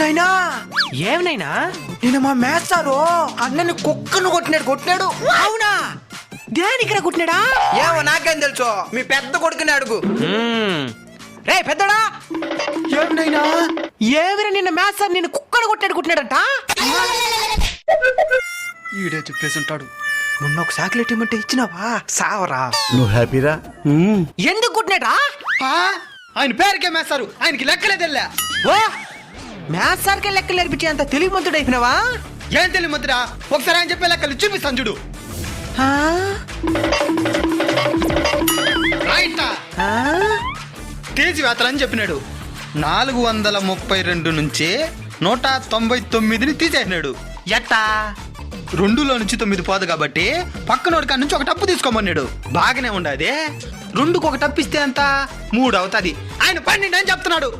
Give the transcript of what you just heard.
నైనా ఏమనైనా నేను మా మేస్తారు అన్నని కుక్కను కొట్టినాడు. అవునా? దేనికిరా కుట్టినాడా? ఏమో నాకేం తెలుసు, మీ పెద్ద కొడుకుని అడుగు. రే పెద్దడా, ఏమినైనా ఏమిరా నిన్న మ్యాథ్స్ సార్ నిన్ను కుక్కను కుట్టినాడంట? ఈడే చెప్పేసి ఉంటాడు. మొన్న ఒక చాక్లెట్ ఇమ్మంటే ఇచ్చినావా? సావరా. నువ్వు హ్యాపీరా? ఎందుకు కుట్టినాడా? ఆయన పేరుకే మేస్తారు, ఆయనకి లెక్కలేదెల్లా. ఓ మ్యాథ్స్ సార్కే లెక్కలు నేర్పించే అంత తెలివిమంతుడు అయిపోయినావా? ఏం తెలియదురా, ఒకసారి ఆయన చెప్పే లెక్కలు చూపిస్తాను చూడు. ఆ? రైటా ఆ? తీసివేతలని చెప్పినాడు. 432 నుంచి 199ని తీసేసినాడు. ఎట్టా? 2లో నుంచి 9 పోదు కాబట్టి పక్కనోడి కాడ నుంచి ఒక టప్పు తీసుకోమన్నాడు. బాగానే ఉండదు. 2కు ఒక టప్పు ఇస్తే ఎంత? 3 అవుతుంది. ఆయన 12 అని చెప్తున్నాడు.